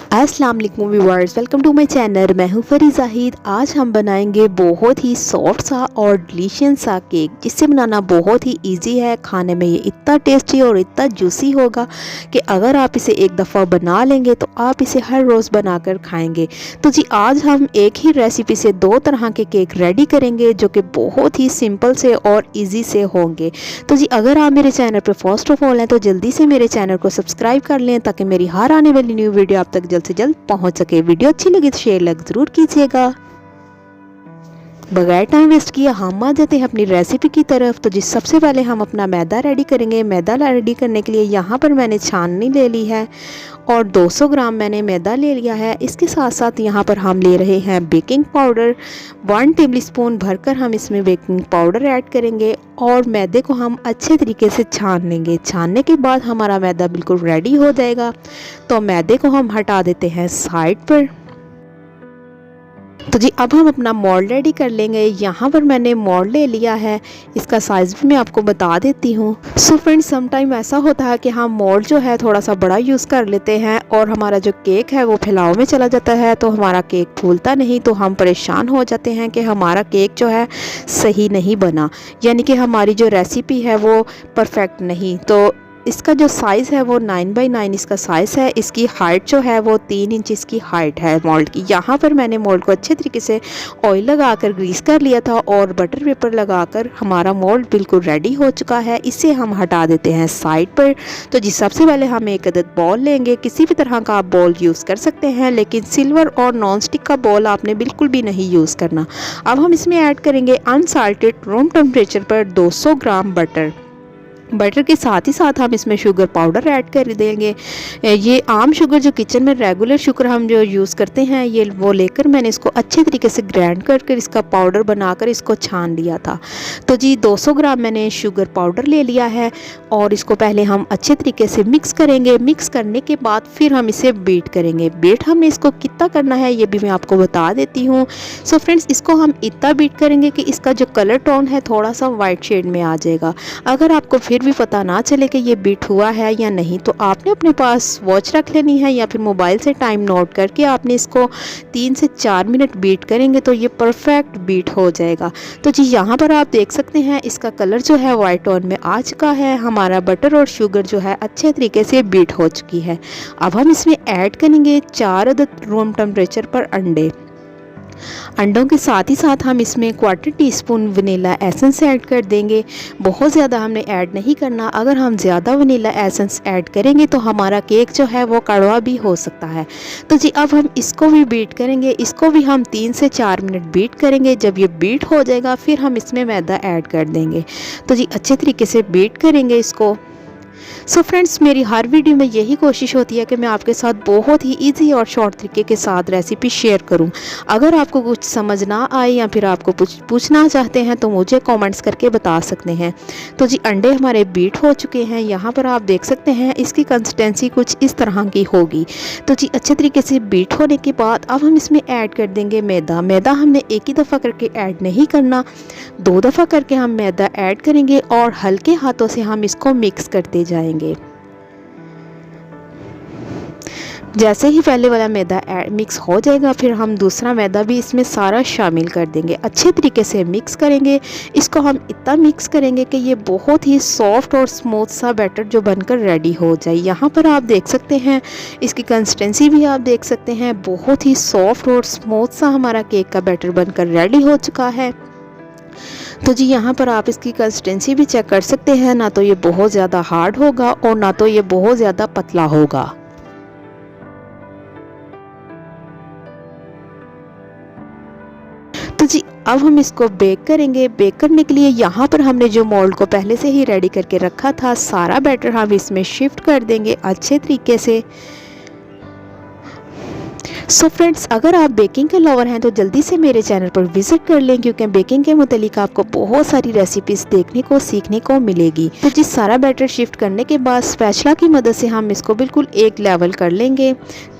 अस्सलाम वालेकुम viewers, welcome to my channel. मैं हूं फरी जाहिद। आज हम बनाएंगे बहुत ही सॉफ्ट सा और डिलीशियस सा केक, जिससे बनाना बहुत ही इजी है। खाने में ये इतना टेस्टी और इतना जूसी होगा कि अगर आप इसे एक दफ़ा बना लेंगे तो आप इसे हर रोज़ बनाकर खाएंगे। तो जी आज हम एक ही रेसिपी से दो तरह के केक रेडी करेंगे जो कि बहुत ही सिंपल से और ईजी से होंगे। तो जी अगर आप मेरे चैनल पर फर्स्ट ऑफ ऑल हैं तो जल्दी से मेरे चैनल को सब्सक्राइब कर लें ताकि मेरी हर आने वाली न्यू वीडियो आप तक जल्द से जल्द पहुंच सके। वीडियो अच्छी लगी तो शेयर लाइक जरूर कीजिएगा। बगैर टाइम वेस्ट किया हम आ जाते हैं अपनी रेसिपी की तरफ। तो जी सबसे पहले हम अपना मैदा रेडी करेंगे। मैदा रेडी करने के लिए यहाँ पर मैंने छाननी ले ली है और 200 ग्राम मैंने मैदा ले लिया है। इसके साथ साथ यहाँ पर हम ले रहे हैं बेकिंग पाउडर। 1 टेबलस्पून भरकर हम इसमें बेकिंग पाउडर ऐड करेंगे और मैदे को हम अच्छे तरीके से छान लेंगे। छानने के बाद हमारा मैदा बिल्कुल रेडी हो जाएगा। तो मैदे को हम हटा देते हैं साइड पर। तो जी अब हम अपना मोल्ड रेडी कर लेंगे। यहाँ पर मैंने मोल्ड ले लिया है, इसका साइज़ भी मैं आपको बता देती हूँ। सो फ्रेंड्स, सम टाइम ऐसा होता है कि हम मोल्ड जो है थोड़ा सा बड़ा यूज़ कर लेते हैं और हमारा जो केक है वो फैलाव में चला जाता है, तो हमारा केक फूलता नहीं। तो हम परेशान हो जाते हैं कि हमारा केक जो है सही नहीं बना, यानी कि हमारी जो रेसिपी है वो परफेक्ट नहीं। तो इसका जो साइज़ है वो 9 बाई 9 इसका साइज़ है। इसकी हाइट जो है वो 3 इंच इसकी हाइट है मोल्ड की। यहाँ पर मैंने मोल्ड को अच्छे तरीके से ऑयल लगाकर ग्रीस कर लिया था और बटर पेपर लगाकर हमारा मोल्ड बिल्कुल रेडी हो चुका है। इसे हम हटा देते हैं साइड पर। तो जी सबसे पहले हम एक अदद बॉल लेंगे। किसी भी तरह का आप बॉल यूज़ कर सकते हैं, लेकिन सिल्वर और नॉन स्टिक का बॉल आपने बिल्कुल भी नहीं यूज़ करना। अब हम इसमें ऐड करेंगे अनसाल्टेड रूम टेम्परेचर पर 200 ग्राम बटर। बटर के साथ ही साथ हम इसमें शुगर पाउडर ऐड कर देंगे। ये आम शुगर जो किचन में रेगुलर शुगर हम जो यूज़ करते हैं ये वो लेकर मैंने इसको अच्छे तरीके से ग्राइंड कर इसका पाउडर बनाकर इसको छान लिया था। तो जी 200 ग्राम मैंने शुगर पाउडर ले लिया है और इसको पहले हम अच्छे तरीके से मिक्स करेंगे। मिक्स करने के बाद फिर हम इसे बीट करेंगे। बीट हमने इसको कितना करना है ये भी मैं आपको बता देती हूँ। सो फ्रेंड्स, इसको हम इतना बीट करेंगे कि इसका जो कलर टोन है थोड़ा सा वाइट शेड में आ जाएगा। अगर आपको फिर भी पता ना चले कि ये बीट हुआ है या नहीं तो आपने अपने पास वॉच रख लेनी है या फिर मोबाइल से टाइम नोट करके आपने इसको 3 से 4 मिनट बीट करेंगे तो ये परफेक्ट बीट हो जाएगा। तो जी यहाँ पर आप देख सकते हैं इसका कलर जो है वाइट टोन में आ चुका है। हमारा बटर और शुगर जो है अच्छे तरीके से बीट हो चुकी है। अब हम इसमें ऐड करेंगे 4 अदद रूम टेम्परेचर पर अंडे। अंडों के साथ ही साथ हम इसमें 1/4 टीस्पून वनीला एसेंस ऐड कर देंगे। बहुत ज़्यादा हमने ऐड नहीं करना। अगर हम ज़्यादा वनीला एसेंस ऐड करेंगे तो हमारा केक जो है वो कड़वा भी हो सकता है। तो जी अब हम इसको भी बीट करेंगे। इसको भी हम 3 से 4 मिनट बीट करेंगे। जब ये बीट हो जाएगा फिर हम इसमें मैदा ऐड कर देंगे। तो जी अच्छे तरीके से बीट करेंगे इसको। सो फ्रेंड्स, मेरी हर वीडियो में यही कोशिश होती है कि मैं आपके साथ बहुत ही इजी और शॉर्ट तरीके के साथ रेसिपी शेयर करूं। अगर आपको कुछ समझ ना आए या फिर आपको पूछना चाहते हैं तो मुझे कमेंट्स करके बता सकते हैं। तो जी अंडे हमारे बीट हो चुके हैं। यहाँ पर आप देख सकते हैं इसकी कंसिस्टेंसी कुछ इस तरह की होगी। तो जी अच्छे तरीके से बीट होने के बाद अब हम इसमें ऐड कर देंगे मैदा। मैदा हमने एक ही दफ़ा करके ऐड नहीं करना, 2 दफ़ा करके हम मैदा ऐड करेंगे और हल्के हाथों से हम इसको मिक्स करते जाएंगे। जैसे ही पहले वाला मैदा मिक्स हो जाएगा फिर हम दूसरा मैदा भी इसमें सारा शामिल कर देंगे। अच्छे तरीके से मिक्स करेंगे। इसको हम इतना मिक्स करेंगे कि ये बहुत ही सॉफ्ट और स्मूथ सा बैटर जो बनकर रेडी हो जाए। यहाँ पर आप देख सकते हैं इसकी कंसिस्टेंसी भी आप देख सकते हैं, बहुत ही सॉफ्ट और स्मूथ सा हमारा केक का बैटर बनकर रेडी हो चुका है। तो जी यहाँ पर आप इसकी कंसिस्टेंसी भी चेक कर सकते हैं, ना तो ये बहुत ज़्यादा हार्ड होगा और ना तो ये बहुत ज़्यादा पतला होगा। तो जी अब हम इसको बेक करेंगे। बेक करने के लिए यहाँ पर हमने जो मोल्ड को पहले से ही रेडी करके रखा था सारा बैटर हम इसमें शिफ्ट कर देंगे अच्छे तरीके से। सो फ्रेंड्स, अगर आप बेकिंग के लवर हैं तो जल्दी से मेरे चैनल पर विजिट कर लें, क्योंकि बेकिंग के मुतालिक आपको बहुत सारी रेसिपीज़ देखने को सीखने को मिलेगी। तो जिस सारा बैटर शिफ्ट करने के बाद स्पैचुला की मदद से हम इसको बिल्कुल एक लेवल कर लेंगे,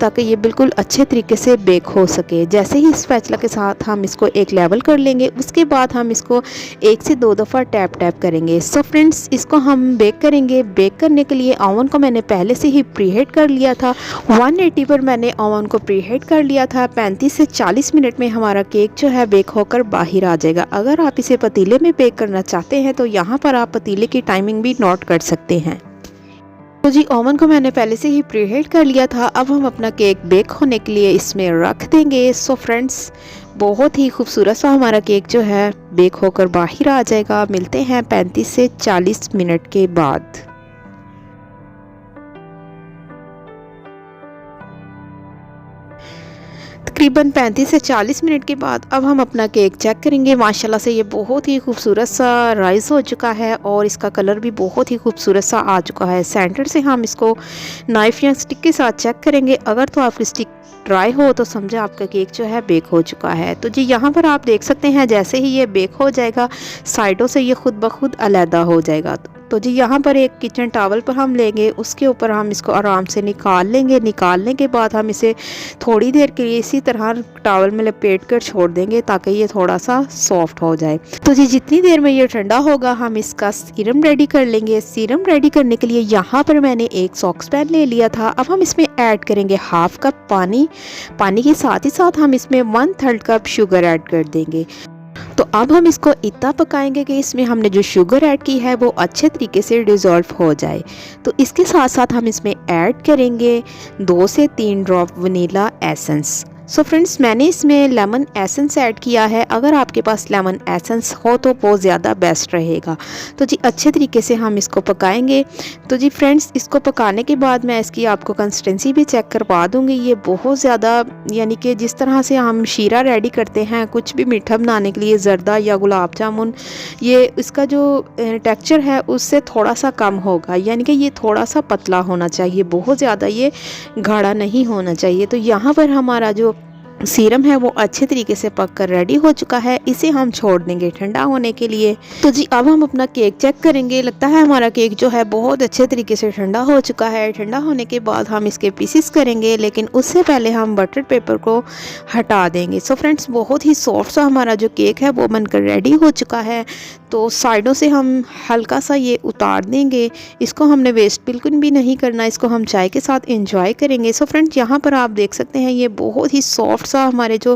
ताकि ये बिल्कुल अच्छे तरीके से बेक हो सके। जैसे ही स्पैचुला के साथ हम इसको एक लेवल कर लेंगे, उसके बाद हम इसको 1 से 2 दफ़ा टैप टैप करेंगे। सो फ्रेंड्स, इसको हम बेक करेंगे। बेक करने के लिए ओवन को मैंने पहले से ही प्रीहीट कर लिया था। 180 पर मैंने ओवन को प्रीहीट कर लिया था। 35 से 40 मिनट में हमारा केक जो है बेक होकर बाहर आ जाएगा। अगर आप इसे पतीले में बेक करना चाहते हैं तो यहाँ पर आप पतीले की टाइमिंग भी नोट कर सकते हैं। तो जी, ओवन को मैंने पहले से ही प्रीहीट कर लिया था। अब हम अपना केक बेक होने के लिए इसमें रख देंगे। सो फ्रेंड्स, बहुत ही खूबसूरत सा हमारा केक जो है बेक होकर बाहर आ जाएगा। मिलते हैं 35 से 40 मिनट के बाद। तकरीबन 35 से 40 मिनट के बाद अब हम अपना केक चेक करेंगे। माशाल्लाह से ये बहुत ही खूबसूरत सा राइस हो चुका है और इसका कलर भी बहुत ही खूबसूरत सा आ चुका है। सेंटर से हम इसको नाइफ या स्टिक के साथ चेक करेंगे। अगर तो आपकी स्टिक ड्राई हो तो समझे आपका केक जो है बेक हो चुका है। तो जी, यहाँ पर आप देख सकते हैं जैसे ही ये बेक हो जाएगा, साइडों से ये खुद ब खुद अलहदा हो जाएगा। तो जी, यहाँ पर एक किचन टॉवल पर हम लेंगे, उसके ऊपर हम इसको आराम से निकाल लेंगे। निकालने के बाद हम इसे थोड़ी देर के लिए इसी तरह टॉवल में लपेट कर छोड़ देंगे, ताकि ये थोड़ा सा सॉफ्ट हो जाए। तो जी, जितनी देर में ये ठंडा होगा हम इसका सीरम रेडी कर लेंगे। सीरम रेडी करने के लिए यहाँ पर मैंने एक सॉस पैन ले लिया था। अब हम इसमें ऐड करेंगे हाफ कप पानी। पानी के साथ ही साथ हम इसमें 1/3 कप शुगर ऐड कर देंगे। तो अब हम इसको इतना पकाएंगे कि इसमें हमने जो शुगर ऐड की है वो अच्छे तरीके से डिज़ोल्व हो जाए। तो इसके साथ साथ हम इसमें ऐड करेंगे 2 से 3 drop vanilla essence. So friends, मैंने इसमें लेमन एसेंस ऐड किया है। अगर आपके पास लेमन एसेंस हो तो वो ज़्यादा बेस्ट रहेगा। तो जी, अच्छे तरीके से हम इसको पकाएंगे। तो जी फ्रेंड्स, इसको पकाने के बाद मैं इसकी आपको कंसिस्टेंसी भी चेक करवा दूँगी। ये बहुत ज़्यादा, यानी कि जिस तरह से हम शीरा रेडी करते हैं कुछ भी मीठा बनाने के लिए, ज़र्दा या गुलाब जामुन, ये इसका जो टेक्सचर है उससे थोड़ा सा कम होगा, यानी कि ये थोड़ा सा पतला होना चाहिए, बहुत ज़्यादा ये गाढ़ा नहीं होना चाहिए। तो यहाँ पर हमारा जो सीरम है वो अच्छे तरीके से पक कर रेडी हो चुका है। इसे हम छोड़ देंगे ठंडा होने के लिए। तो जी, अब हम अपना केक चेक करेंगे। लगता है हमारा केक जो है बहुत अच्छे तरीके से ठंडा हो चुका है। ठंडा होने के बाद हम इसके पीसेस करेंगे, लेकिन उससे पहले हम बटर पेपर को हटा देंगे। सो फ्रेंड्स, बहुत ही सॉफ्ट सा हमारा जो केक है वो बनकर रेडी हो चुका है। तो साइडों से हम हल्का सा ये उतार देंगे। इसको हमने वेस्ट बिल्कुल भी नहीं करना, इसको हम चाय के साथ एंजॉय करेंगे। सो फ्रेंड्स, यहाँ पर आप देख सकते हैं ये बहुत ही सॉफ्ट सा हमारे जो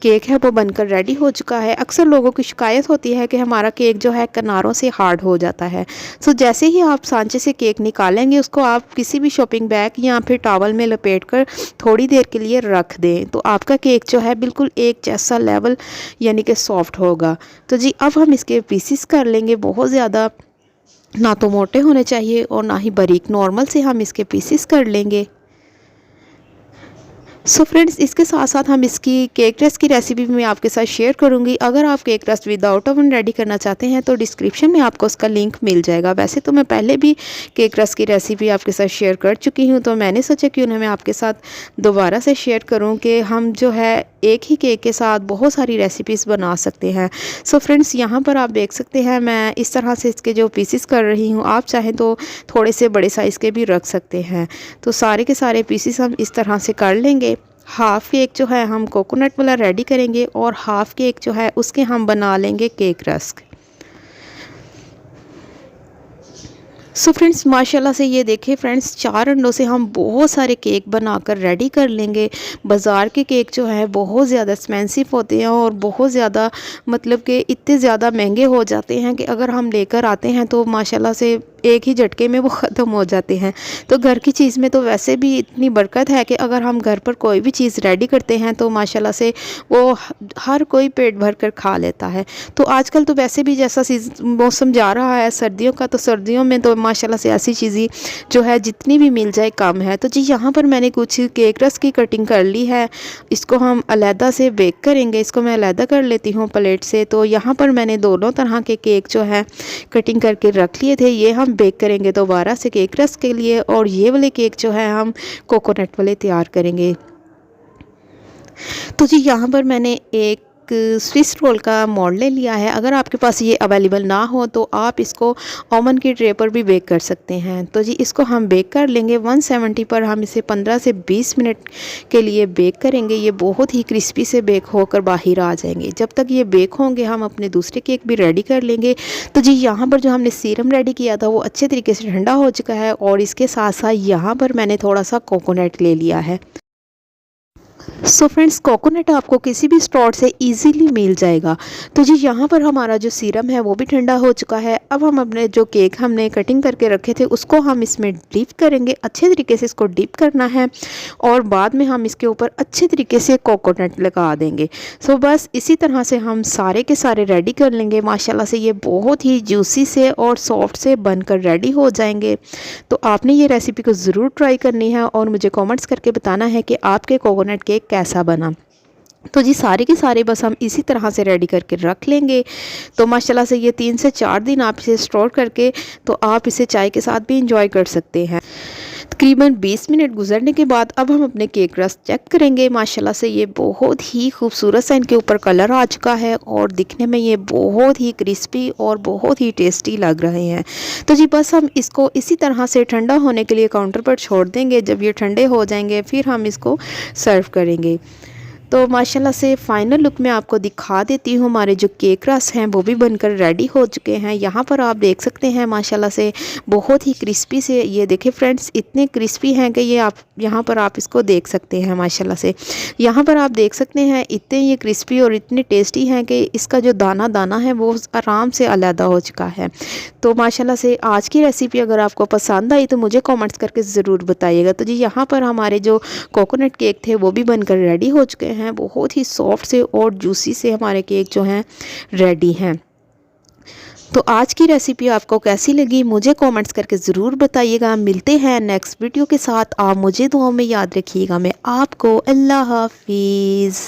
केक है वो बनकर रेडी हो चुका है। अक्सर लोगों की शिकायत होती है कि हमारा केक जो है किनारों से हार्ड हो जाता है। सो जैसे ही आप सांचे से केक निकालेंगे, उसको आप किसी भी शॉपिंग बैग या फिर टॉवल में लपेट कर थोड़ी देर के लिए रख दें, तो आपका केक जो है बिल्कुल एक जैसा लेवल यानी कि सॉफ्ट होगा। तो जी, अब हम इसके पीसीस कर लेंगे। बहुत ज़्यादा ना तो मोटे होने चाहिए और ना ही बारीक, नॉर्मल से हम इसके पीसीस कर लेंगे। सो फ्रेंड्स, इसके साथ साथ हम इसकी केक रस्ट की रेसिपी भी मैं आपके साथ शेयर करूंगी। अगर आप cake rust without oven ready करना चाहते हैं तो डिस्क्रिप्शन में आपको उसका लिंक मिल जाएगा। वैसे तो मैं पहले भी केक रस्ट की रेसिपी आपके साथ शेयर कर चुकी हूं, तो मैंने सोचा क्यों ना मैं आपके साथ दोबारा से शेयर करूं कि हम जो है एक ही केक के साथ बहुत सारी रेसिपीज़ बना सकते हैं। सो फ्रेंड्स, यहाँ पर आप देख सकते हैं मैं इस तरह से इसके जो पीसेस कर रही हूँ। आप चाहें तो थोड़े से बड़े साइज़ के भी रख सकते हैं। तो सारे के सारे पीसेस हम इस तरह से कर लेंगे। हाफ़ केक जो है हम कोकोनट वाला रेडी करेंगे और हाफ़ केक जो है उसके हम बना लेंगे केक रस्क। सो फ्रेंड्स, माशाल्लाह से ये देखिए फ्रेंड्स, 4 अंडों से हम बहुत सारे केक बनाकर रेडी कर लेंगे। बाज़ार के केक जो है बहुत ज़्यादा एक्सपेंसिव होते हैं और बहुत ज़्यादा, मतलब कि इतने ज़्यादा महंगे हो जाते हैं कि अगर हम लेकर आते हैं तो माशाल्लाह से एक ही झटके में वो ख़त्म हो जाते हैं। तो घर की चीज़ में तो वैसे भी इतनी बरकत है कि अगर हम घर पर कोई भी चीज़ रेडी करते हैं तो माशाल्लाह से वो हर कोई पेट भर कर खा लेता है। तो आजकल तो वैसे भी जैसा मौसम जा रहा है सर्दियों का, तो सर्दियों में तो माशाल्लाह से ऐसी चीज़ें जो है जितनी भी मिल जाए कम है। तो जी, यहाँ पर मैंने कुछ केक रस की कटिंग कर ली है। इसको हम अलहदा से बेक करेंगे। इसको मैं अलहदा कर लेती हूँ प्लेट से। तो यहाँ पर मैंने दोनों तरह के केक जो है कटिंग करके रख लिए थे। ये हम बेक करेंगे दोबारा से केक रस के लिए, और ये वाले केक जो है हम कोकोनट वाले तैयार करेंगे। तो जी यहाँ पर मैंने एक स्विस रोल का मोल्ड ले लिया है। अगर आपके पास ये अवेलेबल ना हो तो आप इसको ओवन की ट्रे पर भी बेक कर सकते हैं। तो जी इसको हम बेक कर लेंगे 170 पर। हम इसे 15 से 20 मिनट के लिए बेक करेंगे। ये बहुत ही क्रिस्पी से बेक होकर बाहर आ जाएंगे। जब तक ये बेक होंगे हम अपने दूसरे केक भी रेडी कर लेंगे। तो जी यहाँ पर जो हमने सीरम रेडी किया था वो अच्छे तरीके से ठंडा हो चुका है और इसके साथ साथ यहाँ पर मैंने थोड़ा सा कोकोनट ले लिया है। सो फ्रेंड्स, कोकोनट आपको किसी भी स्टोर से इजीली मिल जाएगा। तो जी यहाँ पर हमारा जो सीरम है वो भी ठंडा हो चुका है। अब हम अपने जो केक हमने कटिंग करके रखे थे उसको हम इसमें डिप करेंगे। अच्छे तरीके से इसको डिप करना है और बाद में हम इसके ऊपर अच्छे तरीके से कोकोनट लगा देंगे। सो बस इसी तरह से हम सारे के सारे रेडी कर लेंगे। माशाल्लाह से ये बहुत ही जूसी से और सॉफ्ट से बनकर रेडी हो जाएंगे। तो आपने ये रेसिपी को ज़रूर ट्राई करनी है और मुझे कमेंट्स करके बताना है कि आपके कोकोनट केक कैसा बना। तो जी सारे के सारे बस हम इसी तरह से रेडी करके रख लेंगे। तो माशाल्लाह से ये 3 से 4 दिन आप इसे स्टोर करके तो आप इसे चाय के साथ भी इंजॉय कर सकते हैं। तकरीबन 20 मिनट गुजरने के बाद अब हम अपने केक रस चेक करेंगे। माशाल्लाह से ये बहुत ही खूबसूरत सा इनके ऊपर कलर आ चुका है और दिखने में ये बहुत ही क्रिस्पी और बहुत ही टेस्टी लग रहे हैं। तो जी बस हम इसको इसी तरह से ठंडा होने के लिए काउंटर पर छोड़ देंगे। जब ये ठंडे हो जाएंगे फिर हम इसको सर्व करेंगे। तो माशाल्लाह से फ़ाइनल लुक मैं आपको दिखा देती हूँ। हमारे जो केक रस हैं वो भी बनकर रेडी हो चुके हैं। यहाँ पर आप देख सकते हैं माशाल्लाह से बहुत ही क्रिस्पी से, ये देखिए फ्रेंड्स इतने क्रिस्पी हैं कि ये आप यहाँ पर आप इसको देख सकते हैं। माशाल्लाह से यहाँ पर आप देख सकते हैं इतने ये क्रिस्पी और इतने टेस्टी हैं कि इसका जो दाना दाना है वो आराम से अलहदा हो चुका है। तो माशाल्लाह से आज की रेसिपी अगर आपको पसंद आई तो मुझे कमेंट्स करके ज़रूर बताइएगा। तो जी यहाँ पर हमारे जो कोकोनट केक थे वो भी बनकर रेडी हो चुके हैं। बहुत ही सॉफ्ट से और जूसी से हमारे केक जो हैं रेडी हैं। तो आज की रेसिपी आपको कैसी लगी मुझे कमेंट्स करके ज़रूर बताइएगा। मिलते हैं नेक्स्ट वीडियो के साथ। आप मुझे दुआओं में याद रखिएगा। मैं आपको अल्लाह हाफिज़।